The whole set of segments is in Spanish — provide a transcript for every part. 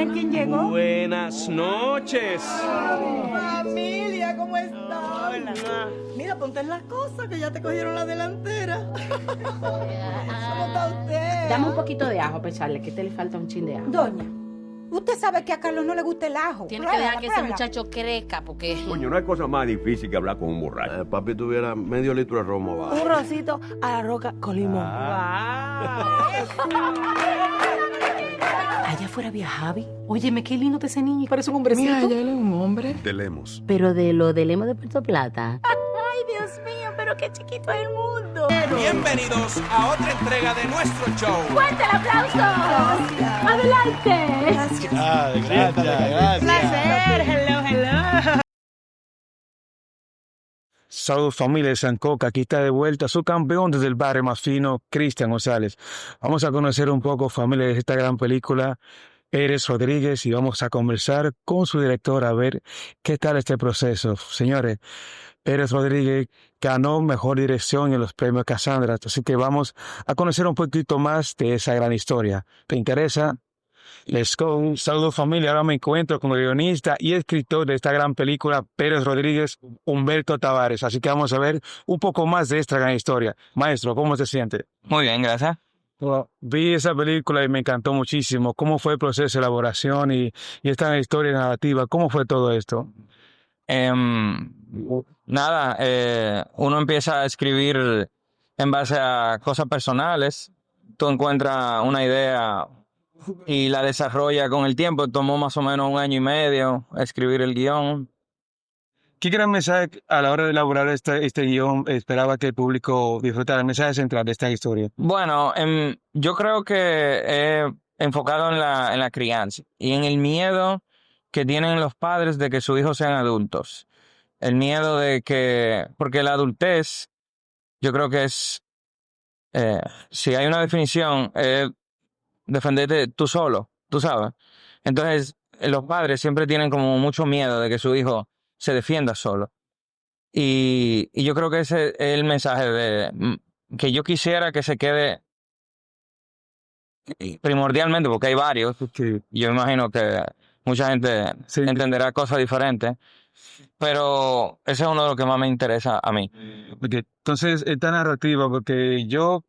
Miren quién llegó. Buenas noches. Familia, ¿cómo estás? Hola. Mira, ponte en las cosas que ya te cogieron la delantera. ¿Cómo está usted? Dame un poquito de ajo, pecharle, que te le falta un chin de ajo. Doña, usted sabe que a Carlos no le gusta el ajo. Tiene que dejar que ese muchacho crezca, porque... Coño, no hay cosa más difícil que hablar con un borracho. Papi tuviera medio litro de romo abajo. Un rosito a la roca con limón. Allá afuera había Javi. Óyeme, qué lindo está ese niño y parece un hombrecito. Mira, ya él es un hombre. De Lemos. Pero de lo del Lemo de Puerto Plata. Ay, Dios mío, pero qué chiquito es el mundo. Bienvenidos a otra entrega de nuestro show. ¡Fuerte el aplauso! ¡Adelante! Gracias. Placer. Hello. Saludos familia de Sancoca, aquí está de vuelta su campeón desde el barrio más fino, Cristian González. Vamos a conocer un poco familia de esta gran película, Pérez Rodríguez, y vamos a conversar con su director a ver qué tal este proceso. Señores, Pérez Rodríguez ganó mejor dirección en los premios Cassandra, así que vamos a conocer un poquito más de esa gran historia. ¿Te interesa? Let's go. Saludos familia, ahora me encuentro con el guionista y escritor de esta gran película, Pérez Rodríguez, Humberto Tavares. Así que vamos a ver un poco más de esta gran historia. Maestro, ¿cómo se siente? Muy bien, gracias. Bueno, vi esa película y me encantó muchísimo. ¿Cómo fue el proceso de elaboración y esta historia narrativa? ¿Cómo fue todo esto? Uno empieza a escribir en base a cosas personales. Tú encuentras una idea y la desarrolla con el tiempo. Tomó más o menos 1 año y medio escribir el guión. ¿Qué gran mensaje a la hora de elaborar este guión esperaba que el público disfrutara? El mensaje central de esta historia. Bueno, yo creo que enfocado en la crianza y en el miedo que tienen los padres de que sus hijos sean adultos. El miedo de que, porque la adultez, yo creo que es, si hay una definición, defenderte tú solo, tú sabes. Entonces, los padres siempre tienen como mucho miedo de que su hijo se defienda solo. Y yo creo que ese es el mensaje que yo quisiera que se quede primordialmente, porque hay varios. Yo imagino que mucha gente entenderá cosas diferentes. Pero ese es uno de los que más me interesa a mí. Porque, entonces, esta narrativa, porque yo...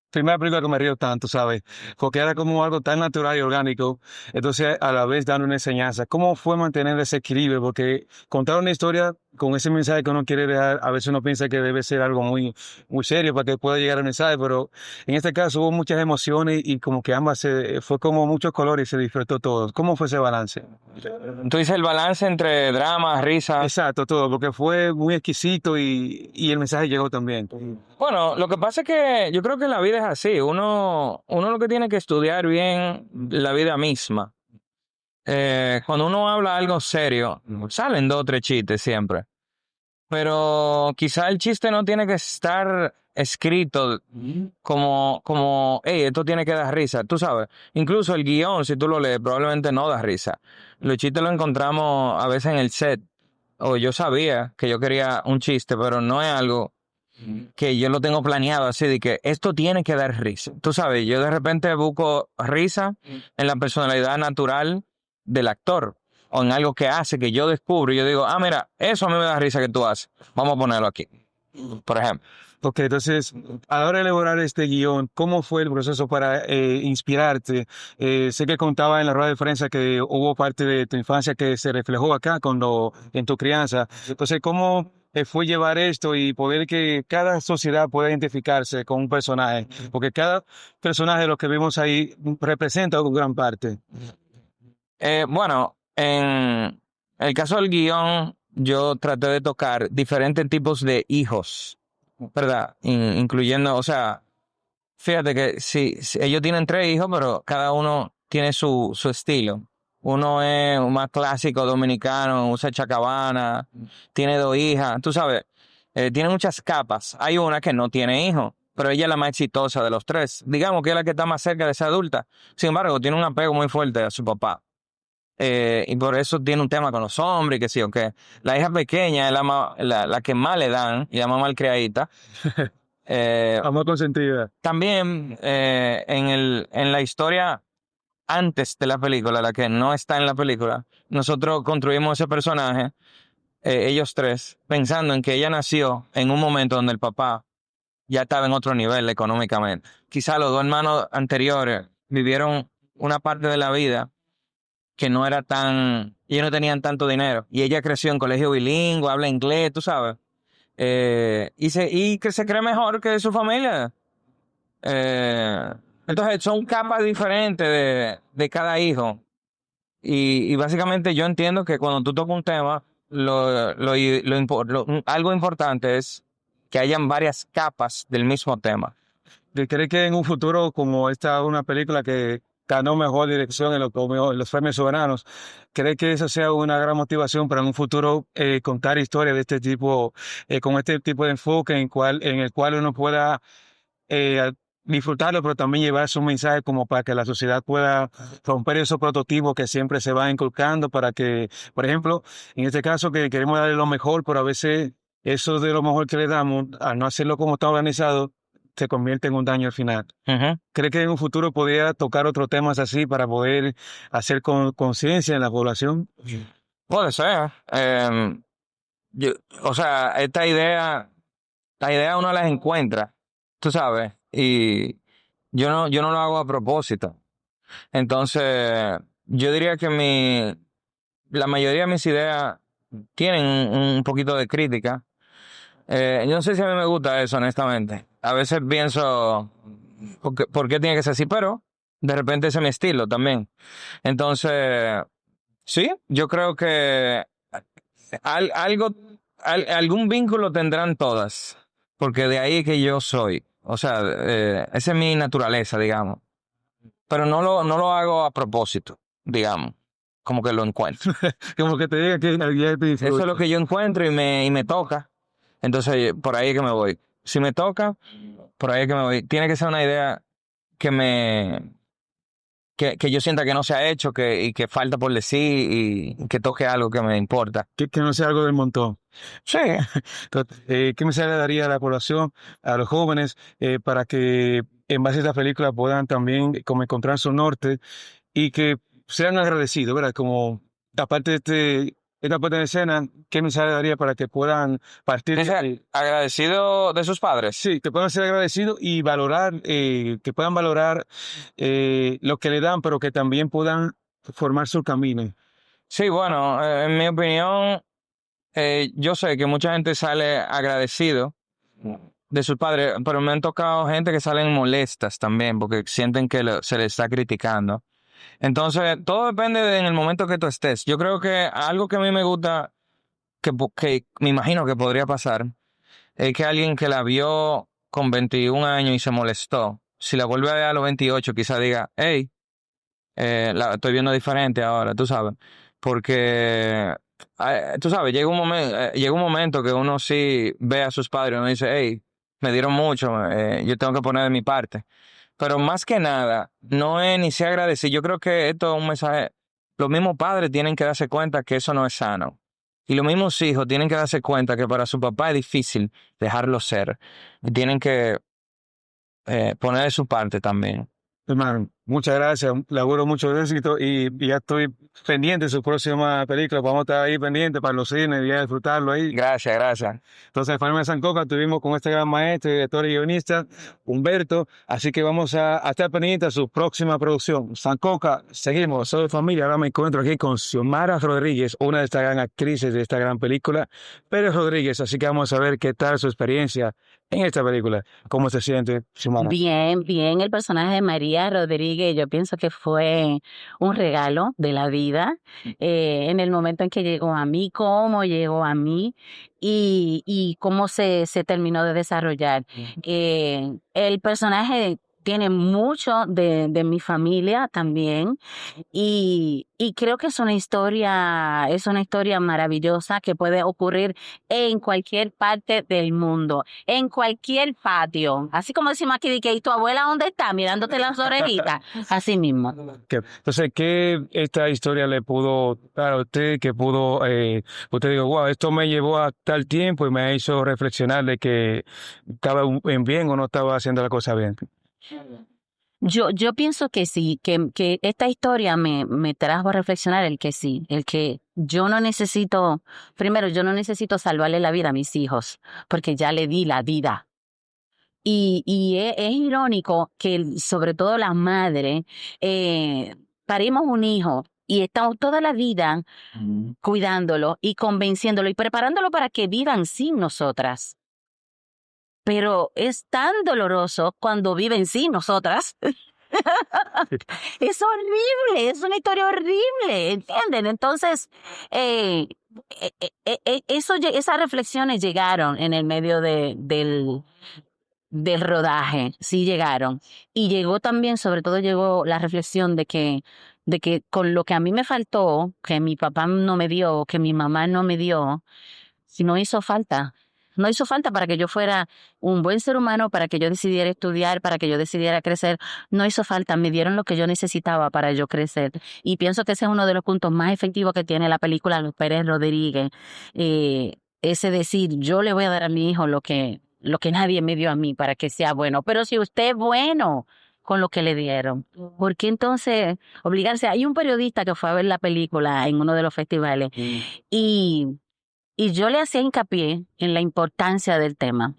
Primera película que me río tanto, ¿sabes? Porque era como algo tan natural y orgánico, entonces a la vez dando una enseñanza. ¿Cómo fue mantener ese equilibrio? Porque contar una historia con ese mensaje que uno quiere dejar, a veces uno piensa que debe ser algo muy, muy serio para que pueda llegar al mensaje, pero en este caso hubo muchas emociones y como que ambas fue como muchos colores y se disfrutó todo. ¿Cómo fue ese balance? Tú dices el balance entre drama, risa. Exacto, todo, porque fue muy exquisito y el mensaje llegó también. Bueno, lo que pasa es que yo creo que la vida es así. Uno lo que tiene que estudiar bien la vida misma. Cuando uno habla algo serio, salen 2 o 3 chistes siempre. Pero quizá el chiste no tiene que estar escrito como, hey, esto tiene que dar risa, tú sabes. Incluso el guión, si tú lo lees, probablemente no da risa. Los chistes los encontramos a veces en el set. O yo sabía que yo quería un chiste, pero no es algo que yo lo tengo planeado así de que esto tiene que dar risa. Tú sabes, yo de repente busco risa en la personalidad natural del actor o en algo que hace que yo descubro y yo digo, mira, eso a mí me da risa que tú haces. Vamos a ponerlo aquí, por ejemplo. Ok, entonces, a la hora de elaborar este guión, ¿cómo fue el proceso para inspirarte? Sé que contaba en la rueda de prensa que hubo parte de tu infancia que se reflejó acá en tu crianza. Entonces, ¿cómo fue llevar esto y poder que cada sociedad pueda identificarse con un personaje? Porque cada personaje de los que vimos ahí representa una gran parte. Bueno, en el caso del guión, yo traté de tocar diferentes tipos de hijos, ¿verdad? Incluyendo, o sea, fíjate que si ellos tienen 3 hijos, pero cada uno tiene su estilo. Uno es un más clásico dominicano, usa chacabana, tiene 2 hijas, tú sabes, tiene muchas capas. Hay una que no tiene hijos, pero ella es la más exitosa de los 3. Digamos que es la que está más cerca de ser adulta. Sin embargo, tiene un apego muy fuerte a su papá. Y por eso tiene un tema con los hombres, que sí, o que la hija pequeña es la que más le dan, y la más malcriadita. Amor consentida. También en la historia antes de la película, la que no está en la película, nosotros construimos ese personaje, ellos tres, pensando en que ella nació en un momento donde el papá ya estaba en otro nivel económicamente. Quizá los dos hermanos anteriores vivieron una parte de la vida que no era tan, ellos no tenían tanto dinero. Y ella creció en colegio bilingüe, habla inglés, tú sabes. Y que se cree mejor que su familia. Entonces son capas diferentes de cada hijo. Y básicamente yo entiendo que cuando tú tocas un tema, algo importante es que hayan varias capas del mismo tema. ¿Cree que en un futuro, como esta una película que ganó mejor dirección en los premios soberanos, cree que eso sea una gran motivación para en un futuro contar historias de este tipo, con este tipo de enfoque en el cual uno pueda disfrutarlo, pero también llevar su mensaje como para que la sociedad pueda romper esos prototipos que siempre se van inculcando para que, por ejemplo, en este caso que queremos darle lo mejor, pero a veces eso de lo mejor que le damos, al no hacerlo como está organizado, se convierte en un daño al final. Uh-huh. ¿Cree que en un futuro podría tocar otros temas así para poder hacer conciencia en la población? Puede ser. O sea, esta idea uno las encuentra, tú sabes, y yo no lo hago a propósito. Entonces, yo diría que la mayoría de mis ideas tienen un poquito de crítica. Yo no sé si a mí me gusta eso, honestamente. A veces pienso, ¿por qué tiene que ser así? Pero de repente ese es mi estilo también. Entonces, sí, yo creo que algún vínculo tendrán todas, porque de ahí que yo soy. O sea, esa es mi naturaleza, digamos. Pero no lo hago a propósito, digamos. Como que lo encuentro. Como que te diga que alguien te disfruta. Eso es lo que yo encuentro y me toca. Entonces, por ahí es que me voy. Si me toca, por ahí es que me voy. Tiene que ser una idea que yo sienta que no se ha hecho y que falta por decir y que toque algo que me importa. Que no sea algo del montón. Sí. Entonces, ¿qué mensaje le daría a la población, a los jóvenes, para que en base a esta película puedan también como encontrar su norte y que sean agradecidos, ¿verdad? Como aparte de esta parte de escena, ¿qué mensaje le daría para que puedan partir Agradecido de sus padres? Sí, que puedan ser agradecidos y valorar, que puedan valorar lo que le dan, pero que también puedan formar su camino. Sí, bueno, en mi opinión, yo sé que mucha gente sale agradecido de sus padres, pero me han tocado gente que salen molestas también porque sienten que se les está criticando. Entonces, todo depende en el momento que tú estés. Yo creo que algo que a mí me gusta, que me imagino que podría pasar, es que alguien que la vio con 21 años y se molestó, si la vuelve a ver a los 28, quizá diga, hey, la estoy viendo diferente ahora, tú sabes. Porque, tú sabes, llega un momento que uno sí ve a sus padres y uno dice, hey, me dieron mucho, yo tengo que poner de mi parte. Pero más que nada, no es ni ser agradecido. Yo creo que esto es un mensaje. Los mismos padres tienen que darse cuenta que eso no es sano. Y los mismos hijos tienen que darse cuenta que para su papá es difícil dejarlo ser. Y tienen que poner de su parte también. Hermano, muchas gracias, le auguro mucho éxito y ya estoy pendiente de su próxima película. Vamos a estar ahí pendientes para los cines y a disfrutarlo ahí. Gracias. Entonces, en Familia Sancoca estuvimos con este gran maestro, director y guionista, Humberto. Así que vamos a estar pendientes a su próxima producción. Sancoca, seguimos. Soy familia. Ahora me encuentro aquí con Xiomara Rodríguez, una de estas gran actrices de esta gran película, Pérez Rodríguez. Así que vamos a ver qué tal su experiencia en esta película. ¿Cómo se siente, Xiomara? Bien. El personaje de María Rodríguez, yo pienso que fue un regalo de la vida en el momento en que llegó a mí, cómo llegó a mí y cómo se terminó de desarrollar. El personaje tiene mucho de mi familia también y creo que es una historia maravillosa que puede ocurrir en cualquier parte del mundo, en cualquier patio. Así como decimos aquí, ¿y tu abuela dónde está? Mirándote las orejitas. Así mismo. Entonces, ¿qué esta historia le pudo dar a usted que pudo, usted dijo, wow, esto me llevó a tal tiempo y me hizo reflexionar de que estaba en bien o no estaba haciendo la cosa bien? Yo pienso que sí, que esta historia me trajo a reflexionar el que sí, el que yo no necesito, primero, yo no necesito salvarle la vida a mis hijos, porque ya le di la vida. Y es irónico que sobre todo las madres parimos un hijo y estamos toda la vida cuidándolo y convenciéndolo y preparándolo para que vivan sin nosotras. Pero es tan doloroso cuando viven sin nosotras. Es horrible, es una historia horrible, ¿entienden? Entonces, esas reflexiones llegaron en el medio del rodaje, sí llegaron. Y llegó también, sobre todo llegó la reflexión de que con lo que a mí me faltó, que mi papá no me dio, que mi mamá no me dio, si no hizo falta. No hizo falta para que yo fuera un buen ser humano, para que yo decidiera estudiar, para que yo decidiera crecer. No hizo falta, me dieron lo que yo necesitaba para yo crecer. Y pienso que ese es uno de los puntos más efectivos que tiene la película Los Pérez Rodríguez. Ese decir, yo le voy a dar a mi hijo lo que nadie me dio a mí para que sea bueno. Pero si usted es bueno con lo que le dieron, ¿por qué entonces obligarse? Hay un periodista que fue a ver la película en uno de los festivales y yo le hacía hincapié en la importancia del tema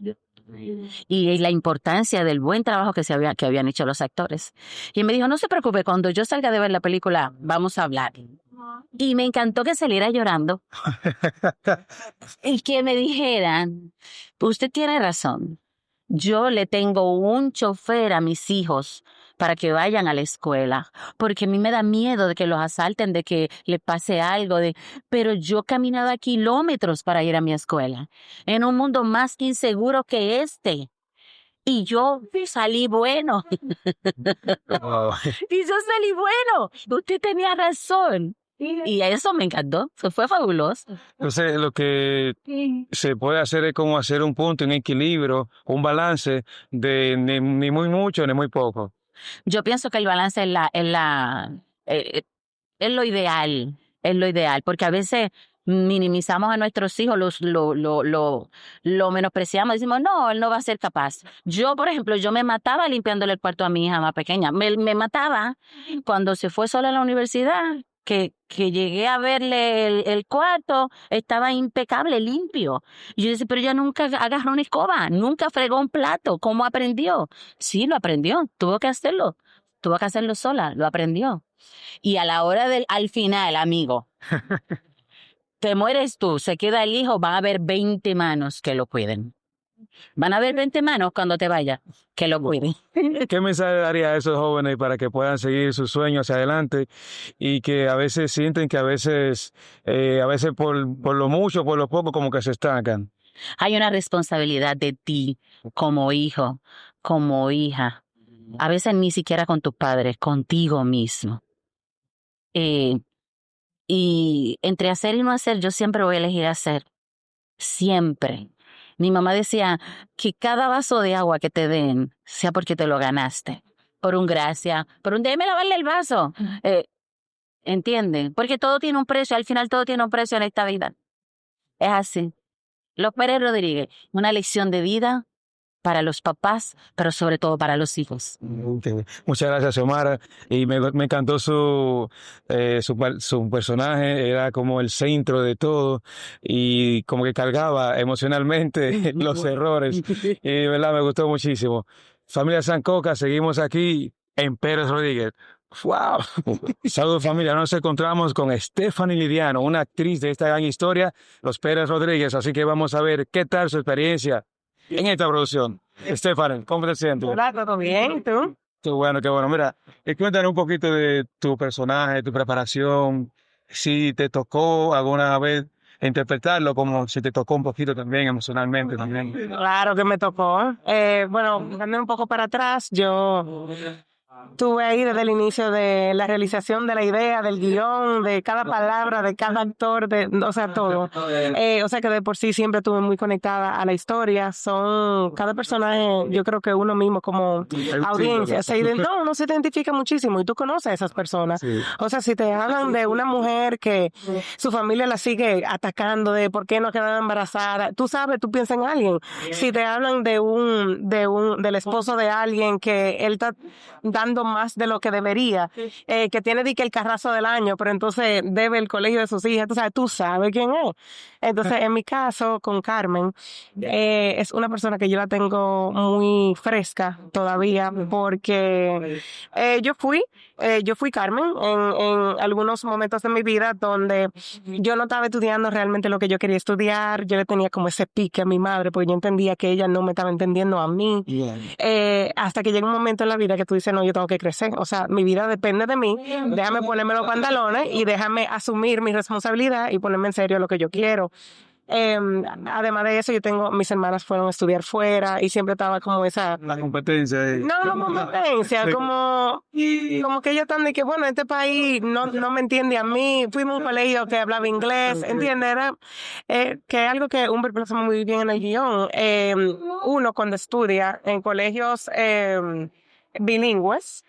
y la importancia del buen trabajo que habían hecho los actores. Y me dijo, no se preocupe, cuando yo salga de ver la película, vamos a hablar. Y me encantó que saliera llorando. Y que me dijeran, usted tiene razón. Yo le tengo un chofer a mis hijos para que vayan a la escuela, porque a mí me da miedo de que los asalten, de que les pase algo, pero yo caminaba kilómetros para ir a mi escuela, en un mundo más inseguro que este. Y yo salí bueno. Wow. Y yo salí bueno. Usted tenía razón. Y eso me encantó. Eso fue fabuloso. Entonces, lo que se puede hacer es como hacer un punto, un equilibrio, un balance de ni muy mucho ni muy poco. Yo pienso que el balance es lo ideal, porque a veces minimizamos a nuestros hijos, lo menospreciamos, decimos, no, él no va a ser capaz. Yo, por ejemplo, yo me mataba limpiándole el cuarto a mi hija más pequeña, me mataba cuando se fue sola a la universidad, que llegué a verle el cuarto, estaba impecable, limpio. Y yo decía, pero ella nunca agarró una escoba, nunca fregó un plato, ¿cómo aprendió? Sí, lo aprendió, tuvo que hacerlo sola, lo aprendió. Y a la hora al final, amigo, te mueres tú, se queda el hijo, van a haber 20 manos que lo cuiden. Van a haber 20 manos cuando te vayas que lo cuiden. ¿Qué mensaje daría a esos jóvenes para que puedan seguir sus sueños hacia adelante y que a veces sienten que a veces por lo mucho, por lo poco, como que se estancan? Hay una responsabilidad de ti como hijo, como hija. A veces ni siquiera con tus padres, contigo mismo. Y entre hacer y no hacer, yo siempre voy a elegir hacer. Siempre. Mi mamá decía que cada vaso de agua que te den sea porque te lo ganaste. Por un gracias, por un déjeme lavarle el vaso. ¿Entienden? Porque todo tiene un precio, al final todo tiene un precio en esta vida. Es así. Los Pérez Rodríguez, una lección de vida para los papás, pero sobre todo para los hijos. Muchas gracias, Xiomara. Y me encantó su personaje, era como el centro de todo y como que cargaba emocionalmente los errores. Y de verdad me gustó muchísimo. Familia Sancoca, seguimos aquí en Pérez Rodríguez. ¡Wow! Saludos, familia. Nos encontramos con Stephanie Lidiano, una actriz de esta gran historia, Los Pérez Rodríguez. Así que vamos a ver qué tal su experiencia en esta producción. Stephanie, ¿cómo te sientes? Hola, ¿todo bien? ¿Tú? Qué bueno, qué bueno. Mira, cuéntanos un poquito de tu personaje, tu preparación, si te tocó alguna vez interpretarlo, como si te tocó un poquito también emocionalmente también. Claro que me tocó. Bueno, dando un poco para atrás, yo estuve ahí desde el inicio de la realización de la idea, del guión, de cada palabra, de cada actor, o sea, todo. O sea que de por sí siempre estuve muy conectada a la historia. Cada personaje, yo creo que uno mismo como audiencia, uno se identifica muchísimo y tú conoces a esas personas. Sí. O sea, si te hablan de una mujer que su familia la sigue atacando de por qué no quedan embarazada, tú sabes, tú piensas en alguien. Si te hablan del esposo de alguien que él está dando pagando más de lo que debería, que tiene de que el carrazo del año, pero entonces debe el colegio de sus hijas, tú sabes quién es. Entonces, en mi caso, con Carmen, es una persona que yo la tengo muy fresca todavía, porque yo fui Carmen en algunos momentos de mi vida donde yo no estaba estudiando realmente lo que yo quería estudiar. Yo le tenía como ese pique a mi madre porque yo entendía que ella no me estaba entendiendo a mí. Hasta que llega un momento en la vida que tú dices, no, yo tengo que crecer. O sea, mi vida depende de mí. Déjame ponerme los pantalones y déjame asumir mi responsabilidad y ponerme en serio lo que yo quiero. Además de eso, mis hermanas fueron a estudiar fuera y siempre estaba como esa... La competencia. No competencia, como que ellos están de que, bueno, este país no me entiende a mí. Fuimos a un colegio que hablaba inglés, ¿entiendes? Era que es algo que Humber plasma muy bien en el guión. Uno cuando estudia en colegios bilingües,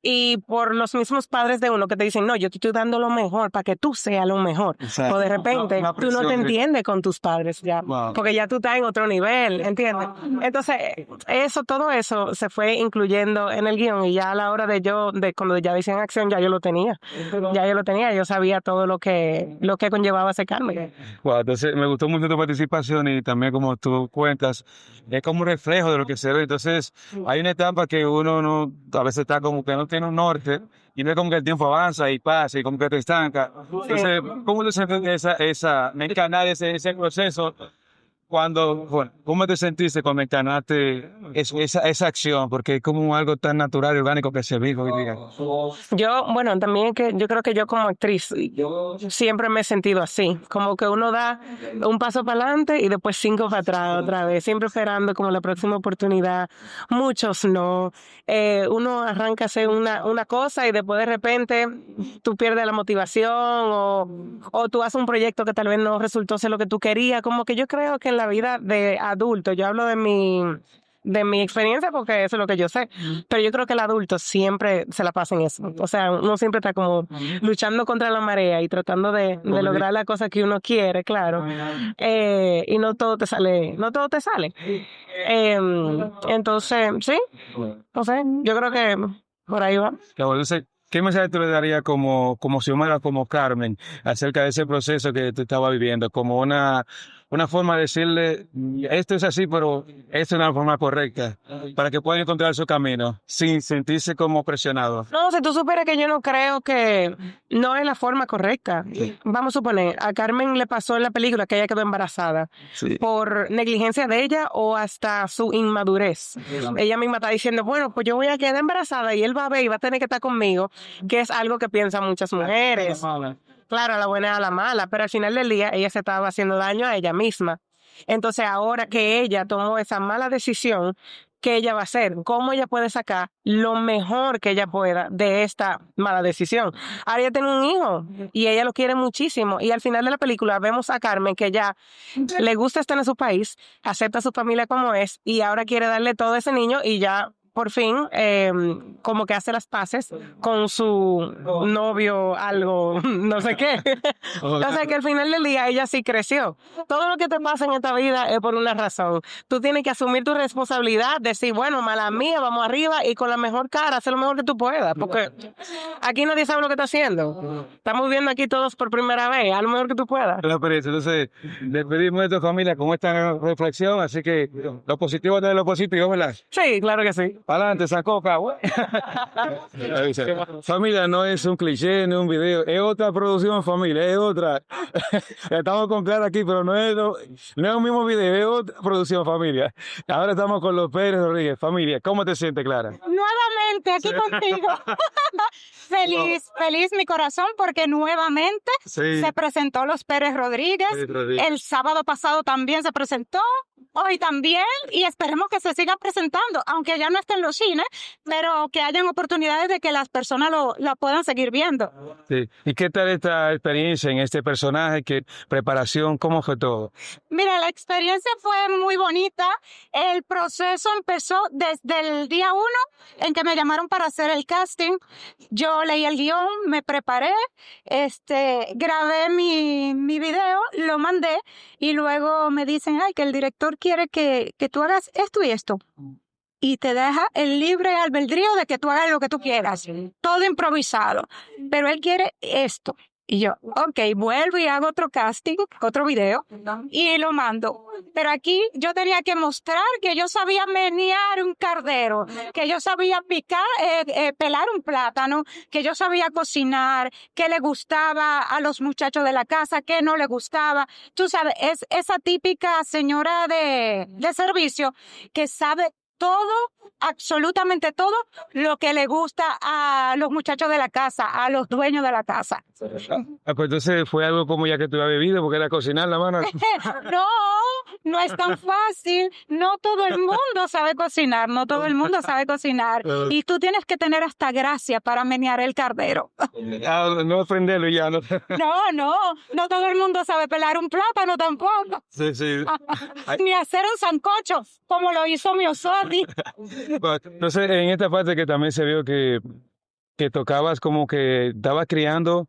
y por los mismos padres de uno que te dicen, no, yo te estoy dando lo mejor para que tú seas lo mejor. Exacto. O de repente tú no te entiendes con tus padres ya, porque ya tú estás en otro nivel, ¿entiendes? Entonces, todo eso se fue incluyendo en el guión y ya a la hora de cuando ya decían acción, ya yo lo tenía. Yo sabía todo lo que conllevaba ese Carmen. Wow, entonces me gustó mucho tu participación y también como tú cuentas, es como un reflejo de lo que se ve. Entonces, hay una etapa que uno no, a veces está como que no tiene un norte y no es como que el tiempo avanza y pasa y como que te estanca. Entonces, ¿cómo te sentiste encarnar ese proceso? ¿Cómo te sentiste cuando encarnaste esa acción? Porque es como algo tan natural y orgánico que se vive hoy día. También que yo creo que yo como actriz siempre me he sentido así, como que uno da un paso para adelante y después 5 para atrás otra vez, siempre esperando como la próxima oportunidad. Muchos no. Uno arranca a hacer una cosa y después de repente tú pierdes la motivación o tú haces un proyecto que tal vez no resultó ser lo que tú querías. Como que yo creo que en la vida de adulto, yo hablo de mi experiencia porque eso es lo que yo sé, pero yo creo que el adulto siempre se la pasa en eso. O sea, uno siempre está como luchando contra la marea y tratando de lograr la cosa que uno quiere, claro. Y no todo te sale. Entonces, sí, no sé, yo creo que por ahí va. Entonces, ¿qué mensaje tú le darías como Xiomara, como Carmen, acerca de ese proceso que tú estabas viviendo? Como una forma de decirle, esto es así, pero esta es una forma correcta, para que puedan encontrar su camino, sin sentirse como presionados. No, si tú supieras que yo no creo que no es la forma correcta. Sí. Vamos a suponer, a Carmen le pasó en la película que ella quedó embarazada por negligencia de ella o hasta su inmadurez. Ella misma está diciendo, bueno, pues yo voy a quedar embarazada y él va a ver y va a tener que estar conmigo, que es algo que piensan muchas mujeres. Claro, a la buena y a la mala, pero al final del día ella se estaba haciendo daño a ella misma. Entonces ahora que ella tomó esa mala decisión, ¿qué ella va a hacer? ¿Cómo ella puede sacar lo mejor que ella pueda de esta mala decisión? Ahora ella tiene un hijo y ella lo quiere muchísimo. Y al final de la película vemos a Carmen que ya le gusta estar en su país, acepta a su familia como es y ahora quiere darle todo a ese niño y ya por fin, como que hace las paces con su novio, algo, no sé qué. O sea, que al final del día ella sí creció. Todo lo que te pasa en esta vida es por una razón. Tú tienes que asumir tu responsabilidad, decir, bueno, mala mía, vamos arriba y con la mejor cara, hacer lo mejor que tú puedas. Porque aquí nadie sabe lo que está haciendo. Estamos viendo aquí todos por primera vez, haz lo mejor que tú puedas. Entonces, despedimos de tu familia con esta reflexión, así que lo positivo es lo positivo, ¿verdad? Sí, claro que sí. Adelante, Sancoca, güey. Familia, no es un cliché, no es un video, es otra producción, familia, es otra. Estamos con Clara aquí, pero no es un mismo video, es otra producción, familia. Ahora estamos con los Pérez Rodríguez. Familia, ¿cómo te sientes, Clara? Nuevamente aquí contigo. Feliz mi corazón porque nuevamente se presentó los Pérez Rodríguez. El sábado pasado también se presentó, hoy también, y esperemos que se siga presentando, aunque ya no esté en los cines, pero que hayan oportunidades de que las personas la puedan seguir viendo. Sí. ¿Y qué tal esta experiencia en este personaje? ¿Qué preparación? ¿Cómo fue todo? Mira, la experiencia fue muy bonita. El proceso empezó desde el día 1 en que me llamaron para hacer el casting. Yo leí el guión, me preparé, grabé mi video, lo mandé y luego me dicen, ay, que el director quiere que tú hagas esto y esto. y te deja el libre albedrío de que tú hagas lo que tú quieras, todo improvisado. Pero él quiere esto. Y yo, ok, vuelvo y hago otro casting, otro video, y lo mando. Pero aquí yo tenía que mostrar que yo sabía menear un cardero, que yo sabía pelar un plátano, que yo sabía cocinar, que le gustaba a los muchachos de la casa, que no le gustaba. Tú sabes, es esa típica señora de servicio que sabe todo, absolutamente todo lo que le gusta a los muchachos de la casa, a los dueños de la casa. Pues entonces fue algo como ya que tú habías bebido, porque era cocinar la mano. No es tan fácil. No todo el mundo sabe cocinar, no todo el mundo sabe cocinar. Y tú tienes que tener hasta gracia para menear el cardero. No ofenderlo ya, ¿no? No todo el mundo sabe pelar un plátano tampoco. Sí. Ni hacer un sancocho, como lo hizo mi Osotti. Entonces, en esta parte que también se vio que tocabas como que estabas criando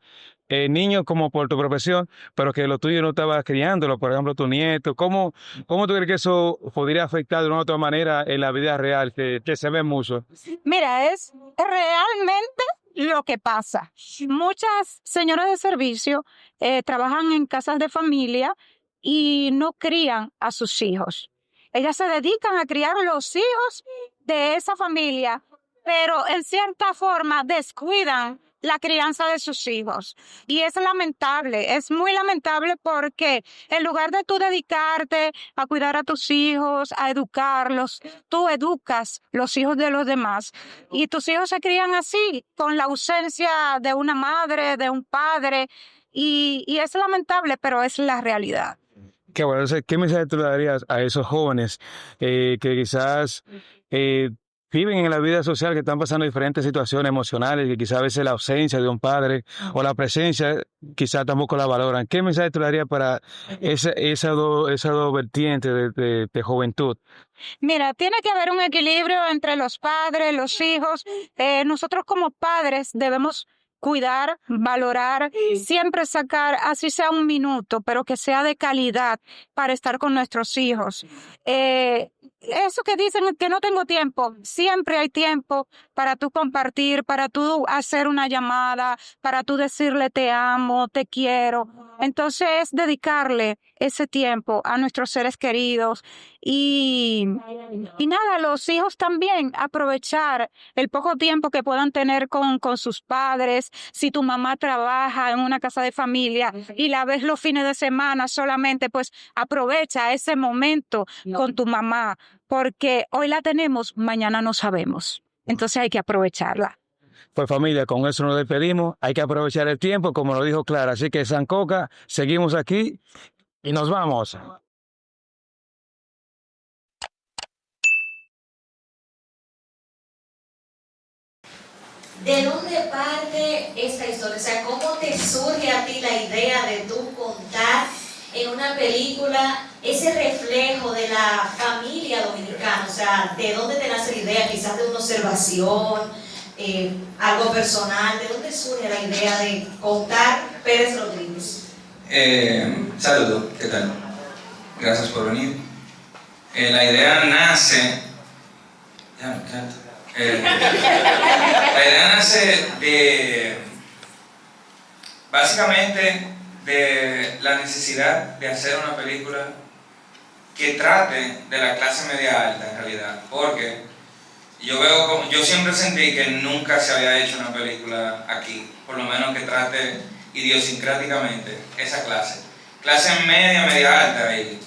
niños como por tu profesión, pero que lo tuyo no estabas criándolo, por ejemplo, tu nieto. ¿Cómo tú crees que eso podría afectar de una u otra manera en la vida real, que se ve mucho? Mira, es realmente lo que pasa. Muchas señoras de servicio trabajan en casas de familia y no crían a sus hijos. Ellas se dedican a criar los hijos de esa familia, pero en cierta forma descuidan la crianza de sus hijos. Y es lamentable, es muy lamentable, porque en lugar de tú dedicarte a cuidar a tus hijos, a educarlos, tú educas los hijos de los demás. Y tus hijos se crían así, con la ausencia de una madre, de un padre. Y es lamentable, pero es la realidad. Qué bueno. Entonces, ¿qué mensaje tú le darías a esos jóvenes que quizás viven en la vida social, que están pasando diferentes situaciones emocionales, que quizás a veces la ausencia de un padre o la presencia quizás tampoco la valoran? ¿Qué mensaje tú le darías para esas dos vertientes de juventud? Mira, tiene que haber un equilibrio entre los padres, los hijos. Nosotros como padres debemos cuidar, valorar, siempre sacar, así sea un minuto, pero que sea de calidad para estar con nuestros hijos. Eso que dicen que no tengo tiempo, siempre hay tiempo para tú compartir, para tú hacer una llamada, para tú decirle te amo, te quiero. Entonces, dedicarle ese tiempo a nuestros seres queridos y nada, los hijos también aprovechar el poco tiempo que puedan tener con sus padres. Si tu mamá trabaja en una casa de familia y la ves los fines de semana solamente, pues aprovecha ese momento con tu mamá, porque hoy la tenemos, mañana no sabemos. Entonces hay que aprovecharla. Pues familia, con eso nos despedimos. Hay que aprovechar el tiempo, como lo dijo Clara. Así que Sancoca, seguimos aquí y nos vamos. ¿De dónde parte esta historia? O sea, ¿cómo te surge a ti la idea de tú contar en una película ese reflejo de la familia dominicana? O sea, ¿de dónde te nace la idea? Quizás de una observación, algo personal. ¿De dónde surge la idea de contar Pérez Rodríguez? Saludos, ¿qué tal? Gracias por venir. La idea nace... Ya me encanta. La idea nace básicamente de la necesidad de hacer una película que trate de la clase media alta, en realidad, porque yo siempre sentí que nunca se había hecho una película aquí, por lo menos que trate idiosincráticamente esa clase media alta. Y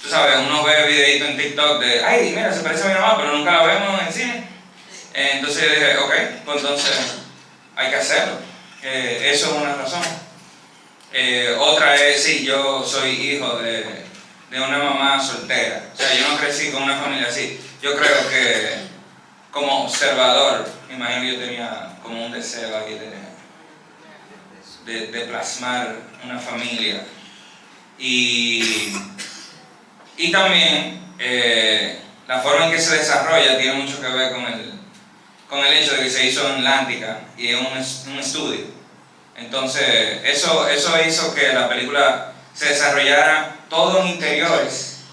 tú sabes, uno ve videitos en TikTok de ay, mira, se parece a mi mamá, pero nunca la vemos en cine. Entonces yo dije, ok, pues entonces hay que hacerlo. Eso es una razón. Otra es, sí, yo soy hijo de una mamá soltera. O sea, yo no crecí con una familia así. Yo creo que como observador, me imagino que yo tenía como un deseo ahí de plasmar una familia. Y también la forma en que se desarrolla tiene mucho que ver con el hecho de que se hizo en Atlántica y en un estudio. Entonces, eso hizo que la película se desarrollara todo en interiores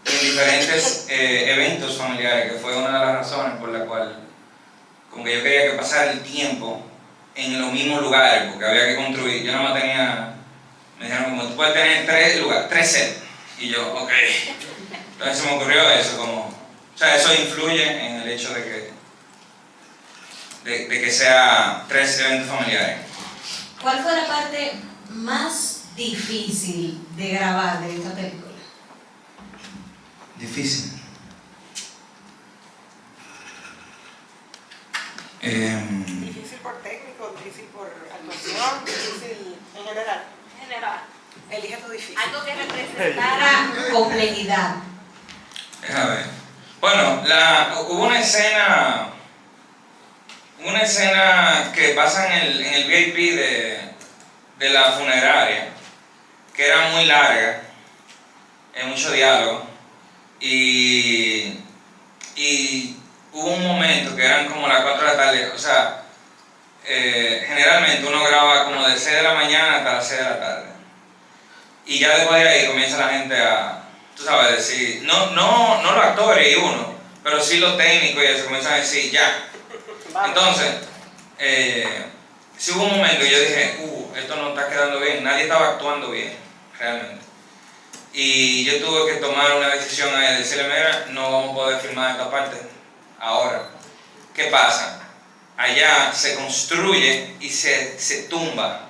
en diferentes eventos familiares, que fue una de las razones por la cual como que yo quería que pasara el tiempo en los mismos lugares, porque había que construir. Yo nada más tenía, me dijeron como tú puedes tener 3 sets, y yo, ok. Entonces se me ocurrió eso, como, o sea, eso influye en el hecho de que sea 3 eventos familiares. ¿Cuál fue la parte más difícil de grabar de esta película? Difícil. Difícil por técnico, difícil por actuación, difícil en general. Elige tu difícil. Algo que representara complejidad. Déjame ver. Bueno, hubo una escena que pasa en el VIP de la funeraria, que era muy larga, mucho diálogo, y hubo un momento que eran como las 4 de la tarde, o sea, generalmente uno graba como de 6 de la mañana hasta las 6 de la tarde, y ya después de ahí comienza la gente a, tú sabes, decir, no los actores y uno, pero sí los técnicos, y eso comienzan a decir, ya. Entonces, sí hubo un momento que yo dije, esto no está quedando bien, nadie estaba actuando bien, realmente. Y yo tuve que tomar una decisión ahí, decirle, mira, no vamos a poder filmar esta parte ahora. ¿Qué pasa? Allá se construye y se tumba.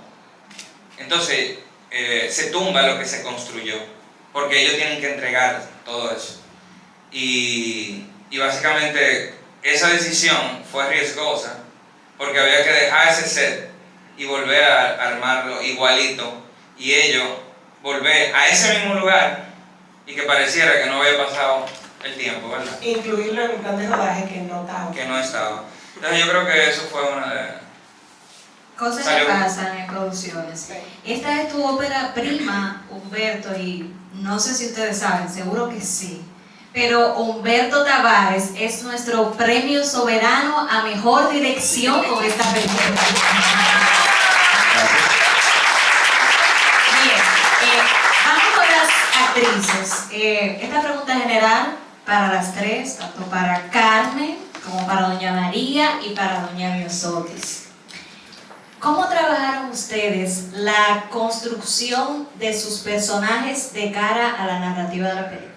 Entonces, se tumba lo que se construyó, porque ellos tienen que entregar todo eso. Y básicamente esa decisión fue riesgosa, porque había que dejar ese set y volver a armarlo igualito, y ellos volver a ese mismo lugar y que pareciera que no había pasado el tiempo, ¿verdad? Incluirlo en un plan de rodaje que no estaba. Entonces yo creo que eso fue una de... Cosas que pasan en producciones. Esta es tu ópera prima, Humberto, y no sé si ustedes saben, seguro que sí. Pero Humberto Tavares es nuestro premio soberano a mejor dirección con esta película. Vamos con las actrices. Esta pregunta es general para las 3, tanto para Carmen como para Doña María y para Doña Miosotis. ¿Cómo trabajaron ustedes la construcción de sus personajes de cara a la narrativa de la película?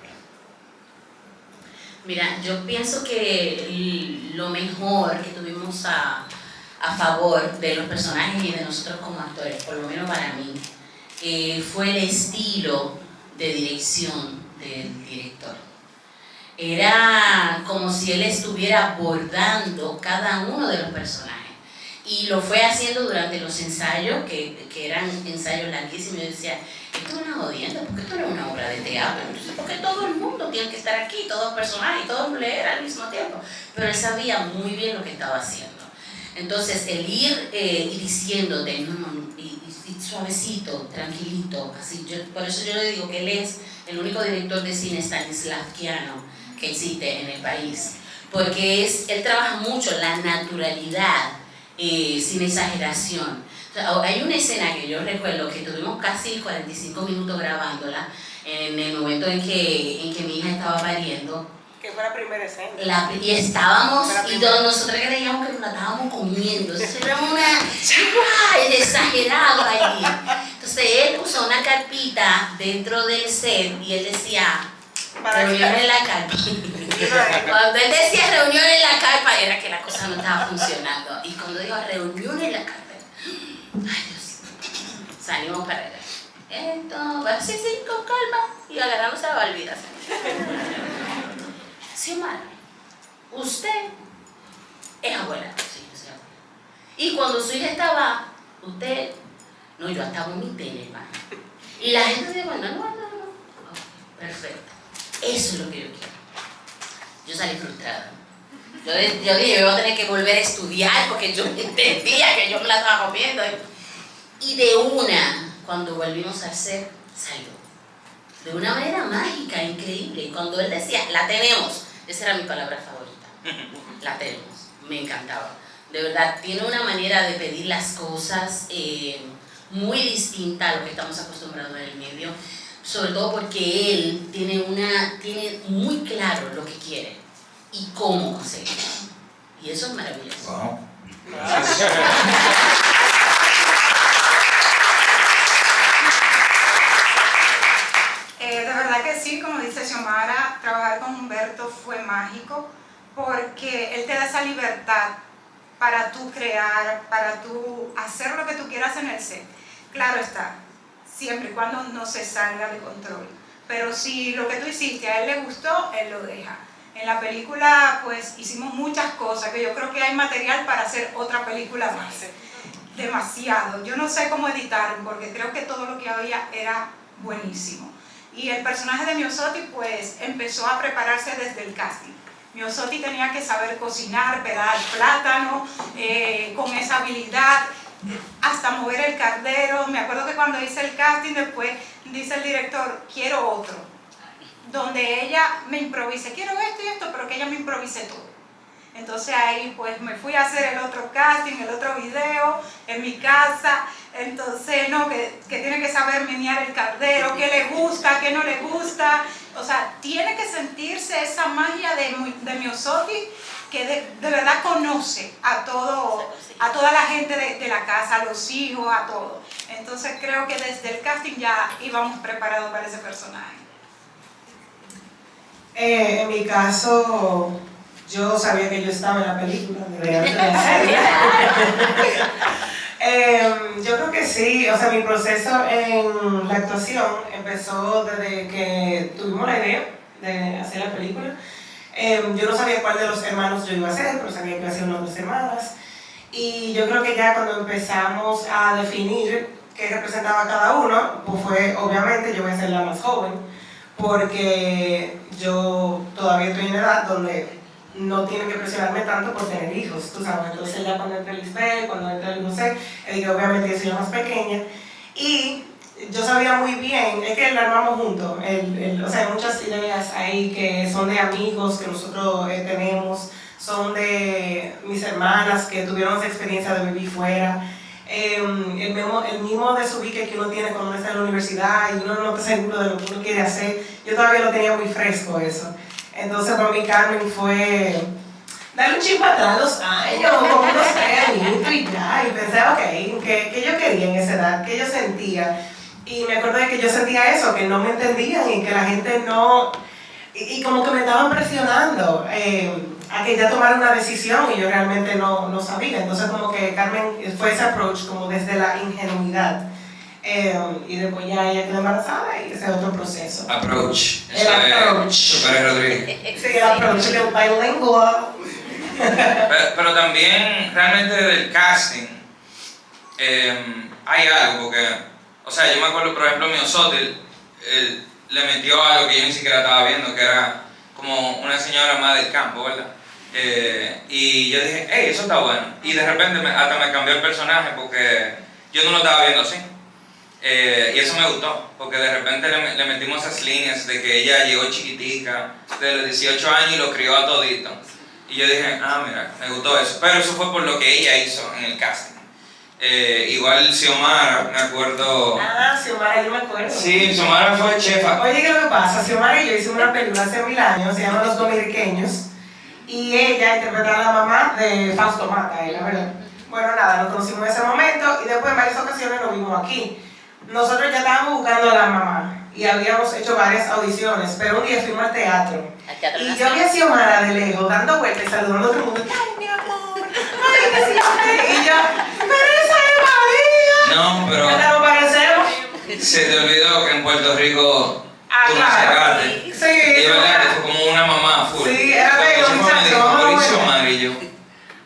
Mira, yo pienso que lo mejor que tuvimos a favor de los personajes y de nosotros como actores, por lo menos para mí, fue el estilo de dirección del director. Era como si él estuviera abordando cada uno de los personajes. Y lo fue haciendo durante los ensayos, que eran ensayos larguísimos. Yo decía, esto es una jodienda, porque esto no es una obra de teatro. Entonces, porque todo el mundo tiene que estar aquí, todos los personajes, y todos leer al mismo tiempo. Pero él sabía muy bien lo que estaba haciendo. Entonces, el ir diciéndote, y suavecito, tranquilito, así. Por eso yo le digo que él es el único director de cine stanislavskiano que existe en el país. Porque él trabaja mucho la naturalidad, sin exageración. O sea, hay una escena que yo recuerdo que tuvimos casi 45 minutos grabándola en el momento en que mi hija estaba pariendo. Que fue la primera escena. Y estábamos, y todos nosotros creíamos que nos la estábamos comiendo. Entonces era ¡guay! Exagerado allí. Entonces él puso una carpita dentro del set y él decía, reunión en la carpa. Cuando él decía reunión en la carpa, era que la cosa no estaba funcionando. Y cuando dijo reunión en la carpa, ay Dios, salimos para allá. Sí, con calma. Y agarramos a la barbita. Xiomara, usted es abuela. Sí, yo soy abuela. Y cuando su hija estaba, usted, no, yo hasta vomité en el baño. Y la gente dice, bueno, no. Oh, perfecto. Eso es lo que yo quiero. Yo salí frustrada. Yo dije, yo voy a tener que volver a estudiar porque yo entendía que yo me la estaba comiendo. Y de una, cuando volvimos a hacer, salió. De una manera mágica, increíble. Y cuando él decía, la tenemos, esa era mi palabra favorita. La tenemos. Me encantaba. De verdad, tiene una manera de pedir las cosas muy distinta a lo que estamos acostumbrados en el medio. sobre todo porque él tiene muy claro lo que quiere y cómo conseguirlo. Y eso es maravilloso. Wow. De verdad que sí, como dice Xiomara, trabajar con Humberto fue mágico porque él te da esa libertad para tú crear, para tú hacer lo que tú quieras en el set. Claro está, siempre y cuando no se salga de control. Pero si lo que tú hiciste a él le gustó, él lo deja. En la película pues hicimos muchas cosas que yo creo que hay material para hacer otra película más. Demasiado. Yo no sé cómo editar porque creo que todo lo que había era buenísimo. Y el personaje de Miosotti pues empezó a prepararse desde el casting. Miosotti tenía que saber cocinar, pelar plátano, con esa habilidad, hasta mover el cardero. Me acuerdo que cuando hice el casting después dice el director, quiero otro. Donde ella me improvise, quiero esto y esto, pero que ella me improvise todo. Entonces ahí pues me fui a hacer el otro casting, el otro video en mi casa. Entonces, no, que tiene que saber menear el cardero, qué le gusta, qué no le gusta. O sea, tiene que sentirse esa magia de Miosotti que de verdad conoce a toda la gente de la casa, a los hijos, a todo. Entonces creo que desde el casting ya íbamos preparados para ese personaje. En mi caso, yo sabía que yo estaba en la película, desde antes de hacerla. Yo creo que sí, o sea, mi proceso en la actuación empezó desde que tuvimos la idea de hacer la película. Yo no sabía cuál de los hermanos yo iba a hacer, pero sabía que iba a ser una de las hermanas. Y yo creo que ya cuando empezamos a definir qué representaba cada uno, pues fue, obviamente, yo voy a ser la más joven, porque yo todavía estoy en edad donde no tienen que presionarme tanto por tener hijos, tú sabes. Entonces ya cuando entré el Lisbeth, cuando entré el José, que obviamente yo soy la más pequeña, y yo sabía muy bien, es que lo armamos juntos, o sea, hay muchas ideas ahí que son de amigos que nosotros tenemos, son de mis hermanas que tuvieron esa experiencia de vivir fuera, el mismo desubique que uno tiene cuando uno está en la universidad y uno no está seguro de lo que uno quiere hacer. Yo todavía lo tenía muy fresco eso. Entonces para mí Carmen fue darle un chip atrás los años, como unos 3 añitos y ya, y pensé, ok, ¿qué yo quería en esa edad? ¿Qué yo sentía? Y me acuerdo de que yo sentía eso, que no me entendían y que la gente no... Y como que me estaban presionando a que ya tomara una decisión y yo realmente no sabía. Entonces como que Carmen fue ese approach como desde la ingenuidad. Y después ya ella quedó embarazada y ese es otro proceso. Approach. El approach. Super Rodríguez. Sí, el approach del bilingual. Pero también realmente del casting hay algo porque, o sea, yo me acuerdo por ejemplo Miosotti le metió algo que yo ni siquiera estaba viendo, que era como una señora más del campo, ¿verdad? Y yo dije, hey, eso está bueno. Y de repente hasta me cambió el personaje porque yo no lo estaba viendo así. Y eso me gustó, porque de repente le metimos esas líneas de que ella llegó chiquitica, de los 18 años y lo crió a todito. Y yo dije, mira, me gustó eso. Pero eso fue por lo que ella hizo en el casting. Igual Xiomara, me acuerdo... Xiomara, yo me acuerdo. Sí, Xiomara fue chefa. Oye, ¿qué es lo que pasa? Xiomara y yo hicimos una película hace 1000 años, se llama Los Dominiqueños, y ella interpretaba a la mamá de Fausto Mata, la verdad. Bueno, nada, nos conocimos en ese momento y después en varias ocasiones nos vimos aquí. Nosotros ya estábamos buscando a la mamá y habíamos hecho varias audiciones, pero un día fuimos al teatro y yo vi a Xiomara de lejos dando vueltas y saludando a todo el mundo. ¡Ay, mi amor! ¡Ay, qué sí! Y yo, ¡pero esa es María! No, pero... ¿Qué nos parecemos? Se te olvidó que en Puerto Rico tú me claro. sacaste. Sí, y es verdad que fue como una mamá full. Sí, era bello, muchacho. Mauricio Amarillo.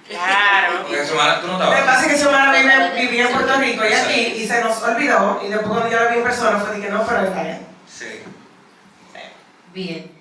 Claro. Porque Xiomara, tú no Lo que estabas. pasa es que Xiomara vivía en Puerto Rico y aquí, y se nos olvidó, y después cuando yo la vi en persona fue de que no, pero está bien. Sí. Bien.